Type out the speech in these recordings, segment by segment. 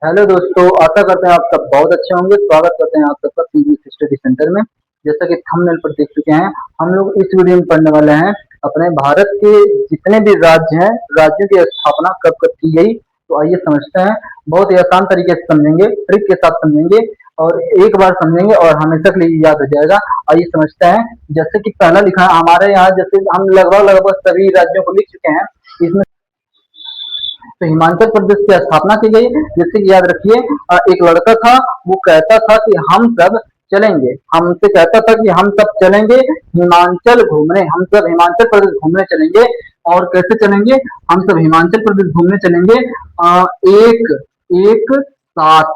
Hello दोस्तों, आशा करते हैं आप सब बहुत अच्छे होंगे। स्वागत करते हैं आप सबका सीबीएस स्टडी सेंटर में। जैसा कि थंबनेल पर देख चुके हैं, हम लोग इस वीडियो में पढ़ने वाले हैं अपने भारत के जितने भी राज्य हैं, राज्यों की स्थापना कब कब की गई। तो आइए समझते हैं। बहुत ही आसान तरीके से समझेंगे, ट्रिक के साथ समझेंगे और एक बार समझेंगे और हमेशा के लिए याद हो जाएगा। आइए समझते हैं। जैसे कि पहला लिखा है हमारे यहाँ, जैसे हम लगभग लगभग सभी राज्यों को लिख चुके हैं। इसमें तो हिमाचल प्रदेश की स्थापना की गई। जैसे कि याद रखिए, एक लड़का था, वो कहता था कि हम सब चलेंगे, हमसे कहता था कि हम सब चलेंगे हिमाचल घूमने, हम सब हिमाचल प्रदेश घूमने चलेंगे। और कैसे चलेंगे? हम सब हिमाचल प्रदेश घूमने चलेंगे एक एक साथ।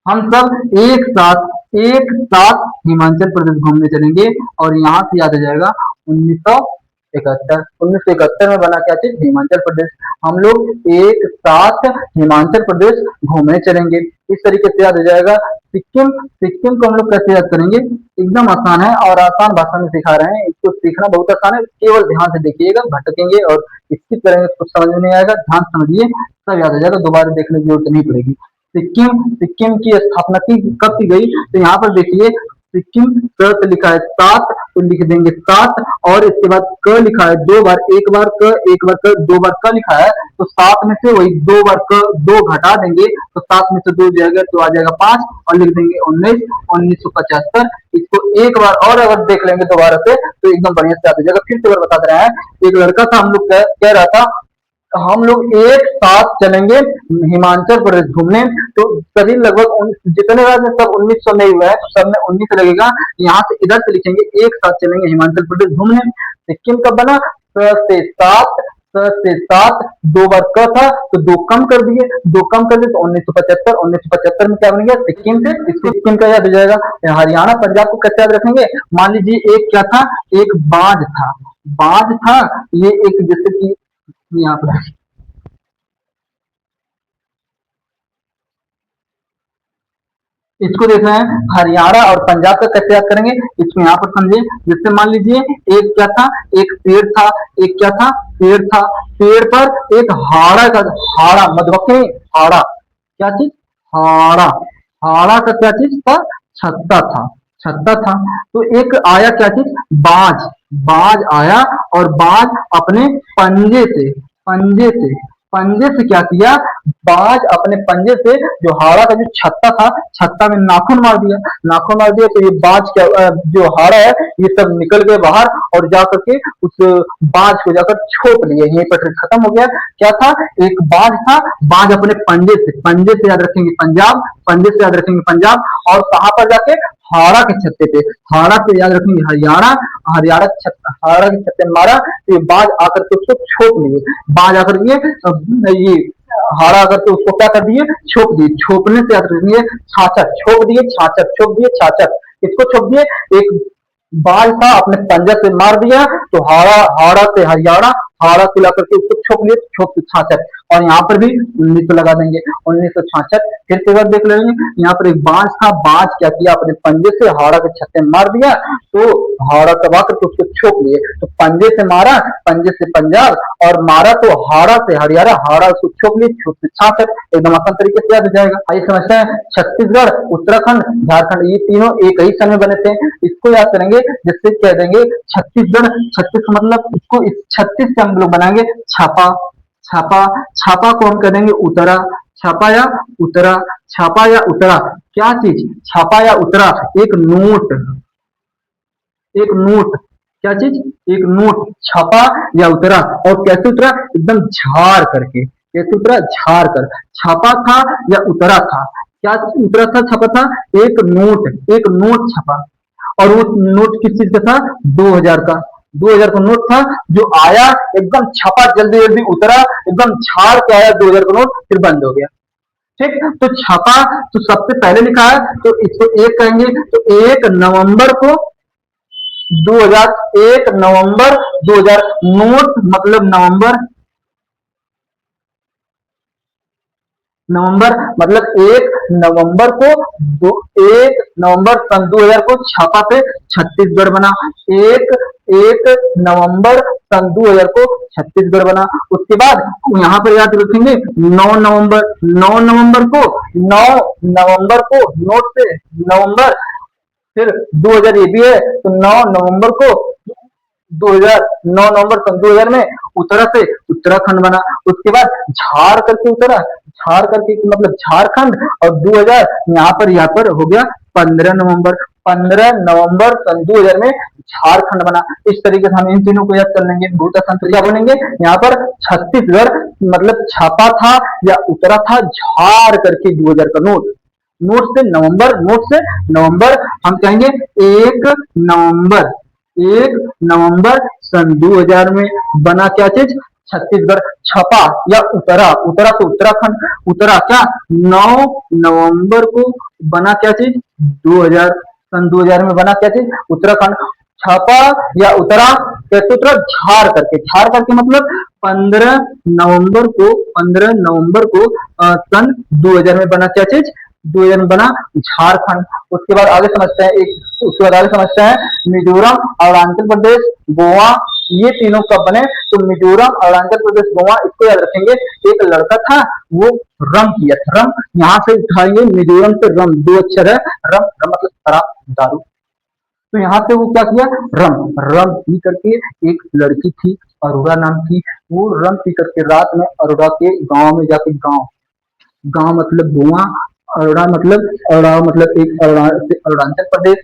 हम सब एक साथ हिमाचल प्रदेश घूमने चलेंगे। और यहाँ से याद आ जाएगा 1971। 1971 में बना क्या चीज? हिमाचल प्रदेश। हम लोग एक साथ हिमाचल प्रदेश घूमने चलेंगे। इस तरीके से याद हो जाएगा। सिक्किम, सिक्किम को हम लोग कैसे याद करेंगे? एकदम आसान है और आसान भाषा में सिखा रहे हैं। इसको सीखना बहुत आसान है, केवल ध्यान से देखिएगा, भटकेंगे और स्किप करेंगे कुछ समझ में नहीं आएगा। ध्यान समझिए, सब याद हो जाएगा, दोबारा देखने की जरूरत नहीं पड़ेगी। सिक्किम, सिक्किम की स्थापना की कब की गई? तो यहाँ पर देखिए, सिक्किम क से लिखा है सात, तो लिख देंगे सात। और इसके बाद क लिखा है दो बार, एक बार क, एक बार क, दो बार क लिखा है। तो सात में से वही दो बार क, दो घटा देंगे तो सात में से दो जाएगा तो आ जाएगा पांच, और लिख देंगे 19, 1975। इसको एक बार और अगर देख लेंगे दोबारा से तो एकदम बढ़िया से याद हो जाएगा। फिर से एक बार बता दे रहे हैं। एक लड़का था, हम लोग कह रहा था हम लोग एक साथ चलेंगे हिमाचल प्रदेश घूमने। तो सभी लगभग जितने राज्य हैं सब 1900 में हुआ है, तो सब में 19 लगेगा। यहाँ से इधर से लिखेंगे एक साथ चलेंगे हिमाचल प्रदेश घूमने। सिक्किम कब बना? स से सात, स से सात, दो बार क था तो दो कम कर दिए, दो कम कर दिए तो 1975। 1975 में क्या बन गया? सिक्किम से। इसको सिक्किम का याद हो जाएगा। हरियाणा पंजाब को कैसे याद रखेंगे? मान लीजिए एक क्या था? एक बाज था, बाज था। ये एक जैसे कि यहाँ पर इसको देख रहे हैं। हरियाणा और पंजाब का कैसे याद करेंगे? इसको यहाँ पर समझिए। जैसे मान लीजिए एक क्या था? एक पेड़ था। एक क्या था? पेड़ था। पेड़ पर एक हाड़ा का, हाड़ा मधुमक्खी, हाड़ा क्या चीज? हाड़ा। हाड़ा का क्या चीज था? छत्ता था, छत्ता था। तो एक आया क्या चीज? बाज, बाज आया। और बाज अपने पंजे से, पंजे से, पंजे से क्या किया? बाज अपने पंजे से जो हाड़ा का जो छत्ता था, छत्ता में नाखून मार दिया। नाखून मार दिया तो ये बाज क्या, जो हाड़ा है ये सब निकल गए बाहर और जाकर के उस बाज को जाकर छोप लिए। यहीं पर खत्म हो गया। क्या था? एक बाज था। बाज अपने पंजे से, पंजे से याद रखेंगे पंजाब, पंजे से याद रखेंगे पंजाब। और कहां पर जाके? हाड़ा के छत्ते पे। हाड़ा पे याद रखेंगे हरियाणा। हरियाणा हाड़ा के छत्ते में मारा तो ये बाज आकर के उसको छोप लिए। बाज आकर ये हाड़ा आकर के उसको क्या कर दिए? छोप दिए। छोपने से याद रखेंगे छाछर, छोप दिए छाछर, छोप दिए छाछर। इसको छोप दिए। एक बाज था, अपने पंजा से मार दिया तो हाड़ा, हाड़ा से हरियाणा, हाड़ा को लाकर के उसको छोप लिए, छोप से छाछर। और यहाँ पर भी 1900 लगा देंगे, 1966। फिर से बार देख लेंगे। यहाँ पर एक बाज था, बाज क्या किया? अपने पंजे से हाड़ा के छत्ते में मार दिया तो हाड़ा दबा करके उसको छोप लिए। तो पंजे से मारा, पंजे से पंजाब, और मारा तो हाड़ा से हरियाणा, हाड़ा उसको छोप लिए, छोप से छाछर। एकदम आसान तरीके से याद हो जाएगा। आइए समझते हैं। छत्तीसगढ़, उत्तराखंड, झारखंड, ये तीनों एक ही समय बने थे। इसको याद करेंगे। जैसे कह देंगे छत्तीसगढ़, छत्तीस मतलब इसको इस 36 से हम लोग बनाएंगे छापा। छापा, छापा को हम कह देंगे उतरा। छापा या उतरा, छापा या उतरा क्या चीज? छापा या उतरा एक नोट, एक नोट क्या चीज? एक नोट। छापा या उतरा। और कैसे उतरा? एकदम झाड़ करके। कैसे उतरा? झाड़ कर। छापा था या उतरा था? क्या उतरा था, छपा था? एक नोट, एक नोट छपा। और वो नोट किस चीज का था? 2000 का। 2000 का नोट था जो आया एकदम छपा, जल्दी जल्दी उतरा, एकदम झाड़ के आया 2000 का नोट, फिर बंद हो गया। ठीक। तो छपा तो सबसे पहले लिखा है तो इसको एक कहेंगे। तो 1 नवंबर को 2001, नवंबर 2000, नोट मतलब नवंबर, नवंबर मतलब 1 नवंबर को 1 नवंबर सन 2000 को छापा पे छत्तीसगढ़ बना। एक एक नवंबर सन 2000 को छत्तीसगढ़ बना। उसके बाद यहाँ पर याद रखेंगे 9 नवंबर को 9 नवंबर को नोट से नवंबर, फिर 2000 ये भी है तो 9 नवंबर को 2000 9 नवंबर सन 2000 में उत्तरा से उत्तराखंड बना। उसके बाद झार करके उतरा, झार करके मतलब झारखंड, और 2000 यहाँ पर हो गया 15 नवंबर। 15 नवंबर सन 2000 में झारखंड बना। इस तरीके से हम इन तीनों को याद कर लेंगे। बहुत आसान तरीका बनेंगे। यहाँ पर छत्तीसगढ़ मतलब छापा था या उतरा था झार करके 2000 का नोट। नोट से नवंबर हम कहेंगे 1 नवंबर 1 नवंबर सन 2000 में बना क्या चीज, छत्तीसगढ़। छपा या उतरा, उतरा तो उत्तराखंड, उतरा क्या 9 नवंबर को बना क्या चीज 2000, सन 2000 में बना क्या चीज उत्तराखंड। छापा या उतरा कैसे उतरा, झार करके मतलब 15 नवंबर को सन 2000 में बना क्या चीज 2000 में बना झारखंड। उसके बाद आगे समझते हैं मिजोरम, अरुणाचल प्रदेश, गोवा, ये तीनों कब बने, तो मिजोरम, अरुणाचल प्रदेश, गोवा, इसको याद रखेंगे। एक लड़का था वो रम किया था, रम यहाँ से उठाइए, मिजोरम से रम, 2 अक्षर है, रम मतलब शराब दारू। तो यहाँ से वो क्या किया, रम पी करके, एक लड़की थी अरोड़ा नाम की, वो रम पी करके रात में अरोड़ा के गांव में जाके, गांव मतलब गोवा, अरोड़ा मतलब एक अरुणाचल प्रदेश,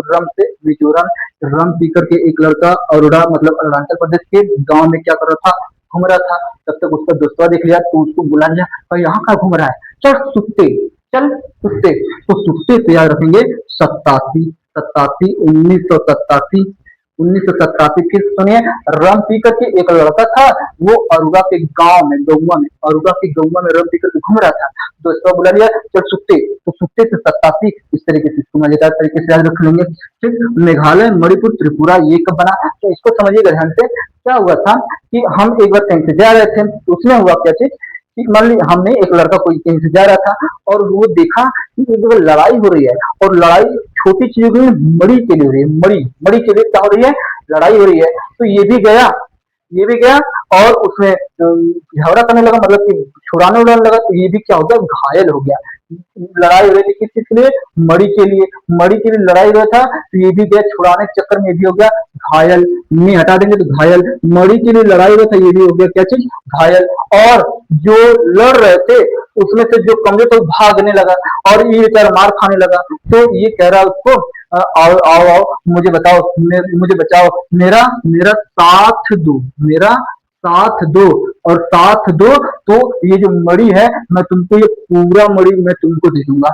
रम से मिजोरम। रम पी करके एक लड़का अरोड़ा मतलब अरुणाचल प्रदेश के गांव में क्या कर रहा था, घूम रहा था। तब तक उसका दोस्तवा देख लिया तो उसको बुला लिया, और यहाँ कहाँ घूम रहा है, चल सुत्ते। तो सुत्ते से याद रखेंगे 1987, 1987। फिर सुनिए, रम पी करके एक लड़का था वो अरुड़ा के गांव में, अरुड़ा के गौवा में रम पी करके घूम रहा था, दोस्तों बुला लिया, चल सुत्ते। तो सुत्ते से 87, इस तरीके से इसको मजेदार तरीके से याद रख लेंगे। ठीक, मेघालय, मणिपुर, त्रिपुरा, ये कब बना, तो इसको समझिएगा ध्यान से। क्या हुआ था कि हम एक बार कहीं से जा रहे थे, तो उसमें हुआ क्या चीज, मान ली हमने, एक लड़का कोई कहीं से जा रहा था और वो देखा कि एक जगह लड़ाई हो रही है, और लड़ाई छोटी चीजों के लिए, मड़ी के लिए हो रही है, मड़ी के लिए क्या हो रही है, लड़ाई हो रही है। तो ये भी गया और उसमें झगड़ा करने लगा, मतलब कि छुड़ाने उड़ाने लगा। तो ये भी क्या हो गया, घायल हो गया। लड़ाई हो रही थी किस चीज के लिए, मड़ी के लिए लड़ाई हो रहा था, तो ये भी गया छुड़ाने के चक्कर में, भी हो गया घायल। में हटा देंगे तो घायल, मड़ी के लिए लड़ाई हो रहा था, ये भी हो गया क्या चीज, घायल। और जो लड़ रहे थे उसमें से जो कमजोर था भागने लगा, और ये बेचारा मार खाने लगा। तो ये कह रहा उसको, आओ मुझे बचाओ, मेरा साथ दो, और साथ दो तो ये जो मड़ी है, मैं तुमको ये पूरा मड़ी मैं तुमको दे दूंगा।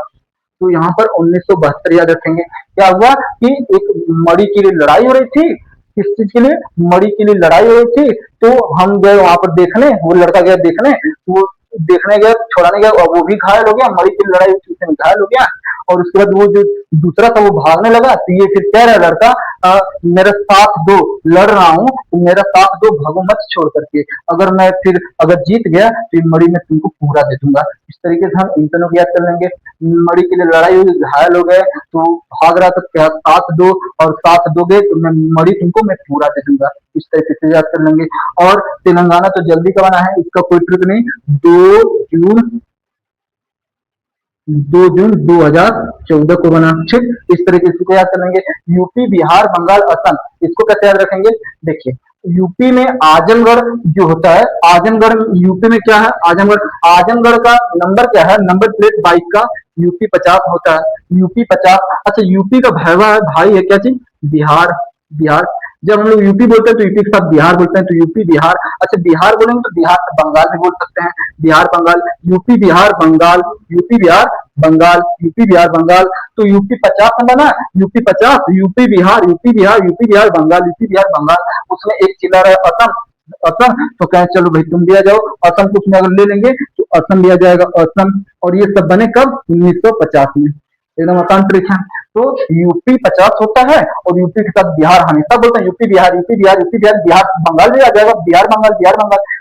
तो यहाँ पर 1972 याद रखेंगे। क्या हुआ कि एक मड़ी के लिए लड़ाई हो रही थी, किस चीज के लिए, मड़ी के लिए लड़ाई हो रही थी। तो हम गए वहां पर देखने, वो लड़का गया देखने, वो देखने गया, छुड़ाने गया, और वो भी घायल हो गया, मड़ी की लड़ाई उसमें घायल हो गया। और उसके बाद वो जो दूसरा था वो भागने लगा। तो ये फिर कह रहा है लड़का, मेरा साथ दो, लड़ रहा हूँ तो मेरा साथ दो, भागो मत छोड़ करके, अगर जीत गया तो मड़ी में तुमको पूरा दे दूंगा। इस तरीके से हम इन दोनों को याद कर लेंगे। मड़ी के लिए लड़ाई हुई, घायल हो गए, तो भाग रहा था, क्या साथ दो, और साथ दोगे तो मड़ी तुमको मैं पूरा दे दूंगा। इस तरीके से याद कर लेंगे। और तेलंगाना तो जल्दी का बना है, इसका कोई ट्रिक नहीं। 2 जून 2014 को बना। ठीक, इस तरीके से याद कर लेंगे। यूपी, बिहार, बंगाल, असम, इसको कैसे याद रखेंगे, देखिए यूपी में आजमगढ़ जो होता है, आजमगढ़ यूपी में क्या है, आजमगढ़ का नंबर क्या है, नंबर प्लेट 22 का यूपी 50 होता है, यूपी 50। अच्छा, यूपी का भाई है क्या चीज, बिहार। जब हम लोग यूपी बोलते हैं तो यूपी के साथ बिहार बोलते हैं, तो यूपी बिहार। अच्छा, बिहार बोलेंगे तो बिहार से बंगाल भी बोल सकते हैं, Bihar Bengal, UP Bihar Bengal, UP Bihar Bengal, UP Bihar Bengal. तो यूपी 50 में बना, UP 50, UP Bihar, Bengal, UP Bihar Bengal. उसमें एक चिल्ला रहा है असम, तो कहें चलो भाई तुम भी आ जाओ, असम को उसमें अगर ले लेंगे तो असम भी आ जाएगा, असम। और ये सब बने कब, 1950 में। एकदम आसान ट्रिक है। तो यूपी 50 होता है, और यूपी के साथ बिहार हमेशा बोलते हैं, यूपी बिहार, बिहार बंगाल भी आ जाएगा, बिहार बंगाल,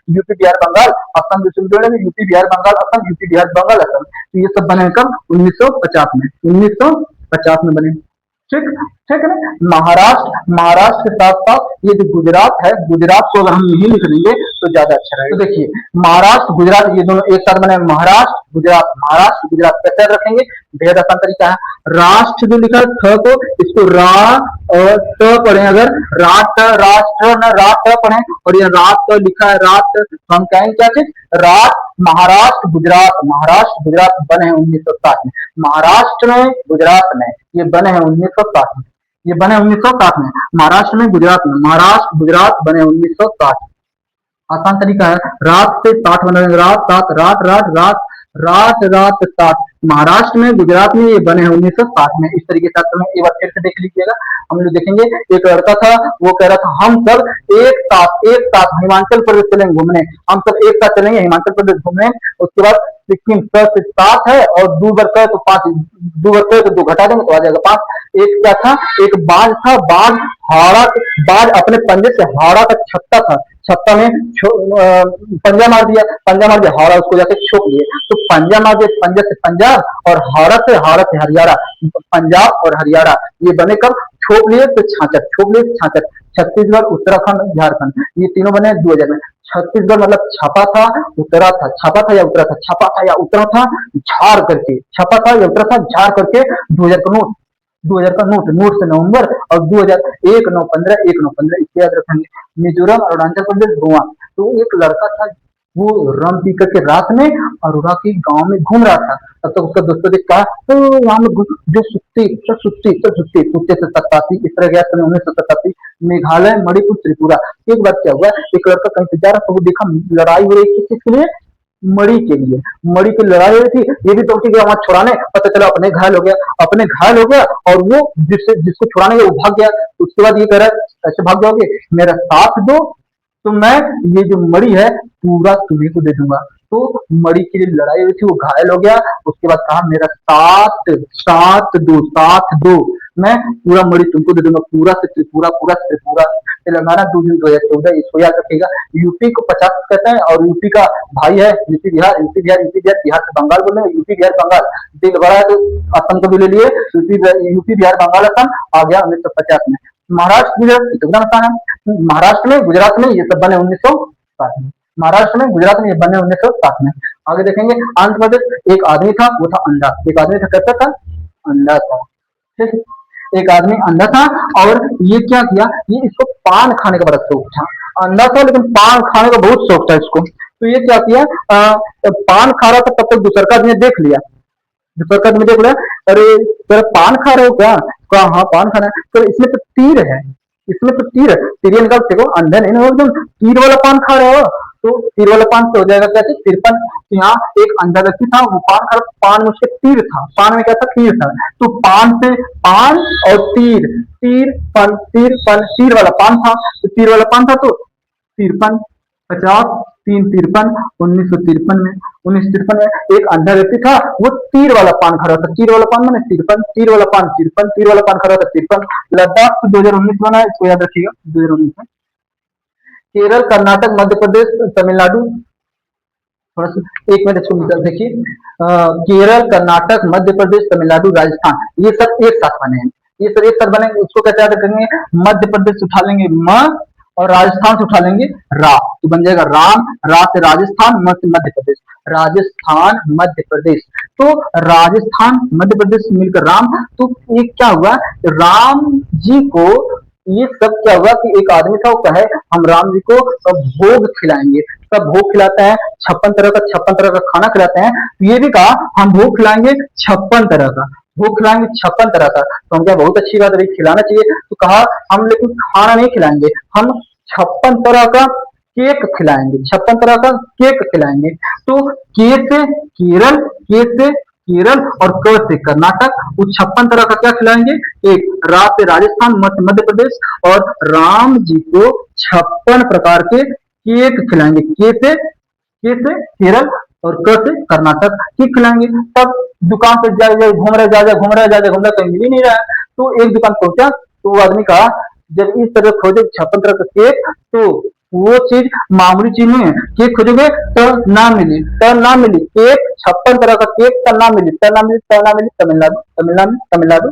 यूपी बिहार बंगाल, असम भी जोड़ेंगे, यूपी बिहार बंगाल असम, यूपी बिहार बंगाल असम। तो ये सब बने कब, 1950 में, 1950 में बने। ठीक, ठीक है ना। महाराष्ट्र के साथ साथ ये जो गुजरात है, गुजरात को अगर हम यही लिख लेंगे तो ज्यादा अच्छा रहेगा। तो देखिए महाराष्ट्र गुजरात ये दोनों एक साथ बने, महाराष्ट्र गुजरात कैसे रखेंगे, बेहद आसान तरीका है। राष्ट्र जो लिखा है थ को, इसको रा और त पढ़े, अगर रात राष्ट्र न रात पढ़े और ये रात लिखा है रात, तो हम कहेंगे क्या चीज, रात। महाराष्ट्र गुजरात बने हैं 1960 में, महाराष्ट्र में गुजरात में ये बने हैं 1960 में, ये बने 1960 में, महाराष्ट्र में गुजरात में, महाराष्ट्र गुजरात बने 1960। आसान तरीका है, रात से 60 बना, रात सात, रात रात रात रात रात 60। महाराष्ट्र में गुजरात में ये बने हैं 1960 में। इस तरीके से एक बार फिर से देख लीजिएगा। हम लोग देखेंगे, एक लड़का था, वो कह रहा था हम सब एक साथ हिमाचल प्रदेश चलेंगे घूमने, हम सब एक साथ चलेंगे हिमाचल प्रदेश घूमने। उसके बाद सिक्किम से 7 है और 2 बढ़ता है तो 5, 2 बढ़ता है तो 2 घटा देंगे तो आ जाएगा 5। एक क्या था, एक बाज था, बाज अपने पंजे से हाड़ा का छत्ता था, छत्ता में पंजा मार दिया, हाड़ा उसको जाके छोक लिए, तो पंजा मार दिया, पंजा से पंजाब और हाड़ा से हरियाणा, पंजाब और हरियाणा ये बने कब, छोक लिए तो छाछठ, छोक लिए छाछठ। छत्तीसगढ़, उत्तराखंड, झारखंड ये तीनों बने 2000 में। छत्तीसगढ़ मतलब छापा था, उतरा था, छापा था या उतरा था, छापा था या उतरा था, झाड़ करके, छापा था या उतरा था, झाड़ करके 2000 का नोट, 2000 का नोट से नवंबर और 2001 9/15 1 9/15 इसके याद रखेंगे। मिजोरम, अरुणाचल प्रदेश, गोवा। तो एक लड़का था, वो रम पी करके रात में अरोरा के गांव में घूम रहा था, तब तक उसका दोस्तों ने कहा तो यहाँ में जो सुत्ती से 87 इस तरह गया 1987 मेघालय, मणिपुर, त्रिपुरा। एक बार क्या हुआ, एक लड़का कहीं से जा रहा था, वो देखा लड़ाई हो रही किस चीज के लिए, मणि के लिए, मणि की लड़ाई हो रही थी, ये भी तो गया वहां छुड़ाने, पता चला अपने घायल हो गया और वो जिसको छुड़ाने गया वो भाग गया। उसके बाद ये कह रहा है ऐसे भाग जाओगे, मेरा साथ दो तो मैं ये जो मणि है पूरा तुम्ही को दे दूंगा। तो मणि की लड़ाई हुई थी, वो घायल हो गया, उसके बाद कहा मेरा साथ दो, मैं पूरा मणि तुमको दे दूंगा, पूरा से त्रिपुरा। तेलंगाना 2 जून 2014, इसको याद रखिएगा। यूपी को 50 कहते हैं और यूपी का भाई है यूपी बिहार, बिहार से बंगाल बोल रहे हैं, यूपी बिहार बंगाल दिल बड़ा है तो असम को भी ले लिए, यूपी बिहार बंगाल असम आ गया 1950 में। महाराष्ट्र गुजरात एकदम आसान है, महाराष्ट्र में गुजरात में ये सब बने 1960 में, महाराष्ट्र में गुजरात में ये बने 1960 में। आगे देखेंगे आंध्र प्रदेश, एक आदमी था वो था अंधा, एक आदमी था कैसा था, अंधा था, ठीक, एक आदमी अंधा था और ये क्या किया, ये इसको पान खाने का बड़ा शौक था, अंधा था लेकिन पान खाने का बहुत शौक था इसको। तो ये क्या किया, पान खा रहा था, तब तक दूसरा आदमी देख लिया, अरे तेरा पान खा रहे हो क्या, कहा हाँ पान खाना है, तो इसमें तो तीर है, तीर निकाल देखो, अंधे नहीं हो एकदम, तीर वाला पान खा रहे हो, तो तीर वाला पान तो हो जाएगा कैसे, 53। तो यहाँ एक अंधा व्यक्ति था, वो पान खा रहा, पान में उसके तीर था, पान में क्या था, तीर था, तो पान से पान और तीर वाला पान था, तो तीर वाला पान था तो 53, 50, 3 53, 1953 में एक अंधा व्यक्ति था, वो तीर वाला पान खा रहा था, तीर वाला पान मैंने 53, तीर वाला पान 53, तीर वाला पान खा रहा था 53। लद्दाख 2019 बना है, इसको याद रखिएगा 2019 में। केरल, कर्नाटक, मध्य प्रदेश, तमिलनाडु, थोड़ा सा 1 मिनट इसको देखिए, केरल, कर्नाटक, मध्य प्रदेश, तमिलनाडु, राजस्थान ये सब एक साथ बने हैं, ये सब एक साथ बने, उसको कैसे याद रखेंगे, मध्य प्रदेश उठा लेंगे म और राजस्थान से उठा लेंगे रा, तो बन जाएगा राम, रा से राजस्थान, म से मध्य प्रदेश, राजस्थान मध्य प्रदेश। तो राजस्थान मध्य प्रदेश मिलकर राम, तो ये क्या हुआ, राम जी को ये सब क्या हुआ कि एक आदमी था, वो कहे हम राम जी को भोग खिलाएंगे, सब भोग खिलाते हैं, 56 तरह का खाना खिलाते हैं, तो ये भी कहा हम भोग खिलाएंगे 56 तरह का, भोग खिलाएंगे 56 तरह का। तो हम क्या, बहुत अच्छी बात है, खिलाना चाहिए, तो कहा हम लेकिन खाना नहीं खिलाएंगे, हम 56 तरह का केक खिलाएंगे, 56 तरह का केक खिलाएंगे। तो के से केरल, के से केरल और क से कर्नाटक, वो 56 तरह का क्या खिलाएंगे, एक, रा से राजस्थान, मध्य प्रदेश, और राम जी को 56 प्रकार के केक खिलाएंगे, के से केरल और क से कर्नाटक केक खिलाएंगे। तब दुकान पर जाए घूम रहे कहीं मिल ही नहीं रहा है, तो एक दुकान पहुंचा, तो वो आदमी कहा जब इस तरह खोजे 56 तरह का केक, तो वो चीज मामूली चीज नहीं है, केक खोजोगे तो ना मिली, केक 56 तरह का केक तो ना मिली, तमिलनाडु,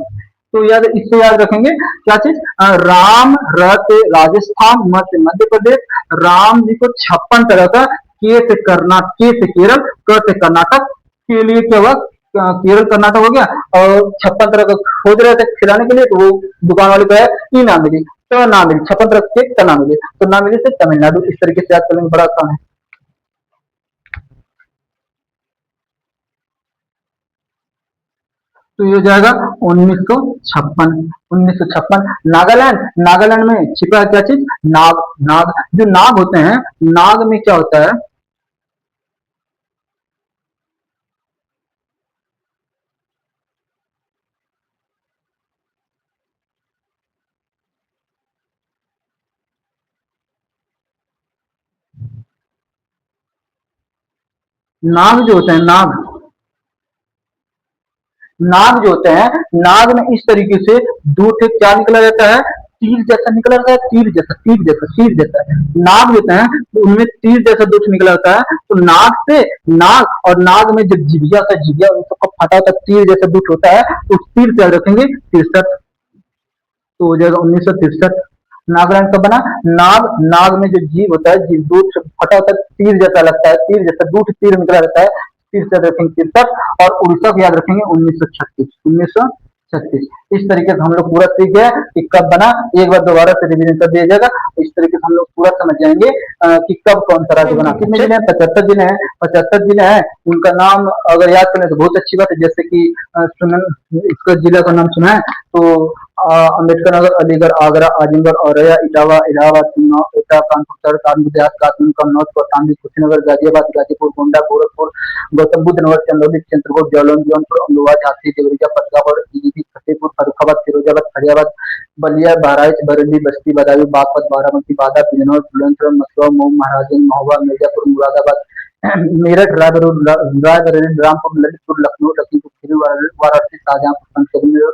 तो याद इससे याद रखेंगे क्या चीज, राम रथ राजस्थान, मध्य मध्य प्रदेश, राम जी को 56 तरह का, के से कर्नाटक, के से केरल, क से कर्नाटक के लिए क्या हुआ, केरल कर्नाटक हो गया, और 56 तरह का खोज रहे थे खिलाने के लिए, तो वो दुकान वाले को है ई ना मिली, तो ना मिली 56 तरह के तो ना मिले, तो ना मिले से तमिलनाडु, इस तरीके से याद करेंगे, बड़ा आसान है। तो ये हो जाएगा 1956। 1956 नागालैंड, नागालैंड में छिपा है क्या चीज, नाग, नाग जो नाग होते हैं, नाग में क्या होता है, नाग जो होते हैं, नाग, नाग जो होते हैं, नाग में इस तरीके से दो थे क्या निकला रहता है, तीर जैसा निकला रहता है, तीर जैसा, तीर जैसा, तीर जैसा, नाग होते हैं तो उनमें तीर जैसा दोष निकला होता है, तो नाग से, नाग और नाग में जब जिभिया होता है, जिभिया उन सबका फटा होता है, तीर जैसा दुख होता है, तो उस तीर से याद रखेंगे 63। तो हो जाएगा 1963। नागालैंड का बना, नाग, नाग में जो जीव होता है, जीव दूध से फटा होता है, तीर जैसा लगता है, तीर जैसा दूध तीर निकला रहता है, तीर से याद रखेंगे 63, और उड़ीसा को याद रखेंगे 1936। 1936 इस तरीके से हम लोग पूरा सीख गए कि कब बना, एक बार दोबारा से रिवीजन कर दिया जाएगा, इस तरीके से हम लोग पूरा समझ जाएंगे कि कब कौन सा राज्य बना। कितने जिले हैं, 75 जिले हैं, 75 जिले हैं, उनका नाम अगर याद करें तो बहुत अच्छी बात है, जैसे कि इसका जिला का नाम सुना है तो अम्बेडकर नगर, अलीगढ़, आगरा, आजमगढ़, औरैया, इटावा, इलाहाबाद, एटा, कानपुर शहर, कानपुर देहात, कासगंज, कन्नौज, कौशाम्बी, कुशीनगर, गाजियाबाद, गाजीपुर, गोंडा, गोरखपुर, गौतम बुद्ध नगर, चंदौली, चित्रकूट, जालौन, जौनपुर, अमरोहा, झांसी, देवरिया, फतेहाबाद, पीलीभीत, फतेहपुर, फर्रुखाबाद, फिरोजाबाद, फरियाबाद, बलिया, बहराइच, बरेली, बस्ती, बदायूं, बागपत, बाराबंकी, बांदा, बिजनौर, बुलंदशहर, मथुरा, मऊ, महाराजगंज, महोबा, मिर्जापुर, मुरादाबाद, मेरठ, रायबरेली, रामपुर, ललितपुर, लखनऊ, लखीमपुर खीरी, वाराणसी, शाहजहांपुर, संतकबीर,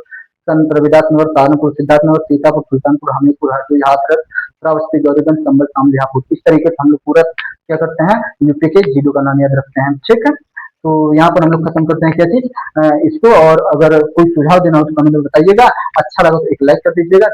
संत रविदास नगर, सहारनपुर, सिद्धार्थनगर, सीतापुर, सुल्तानपुर, हमीरपुर, हरदोई, हाथरस, श्रावस्ती, गौरीगंज, संभल, शामली, हापुड़। इस तरीके से हम लोग पूरा क्या करते हैं, यूपी के जिलों का नाम याद रखते हैं, ठीक है। तो यहाँ पर हम लोग खत्म करते हैं क्या चीज, इसको, और अगर कोई सुझाव देना हो तो कमेंट में बताइएगा, अच्छा लगा तो एक लाइक कर दीजिएगा।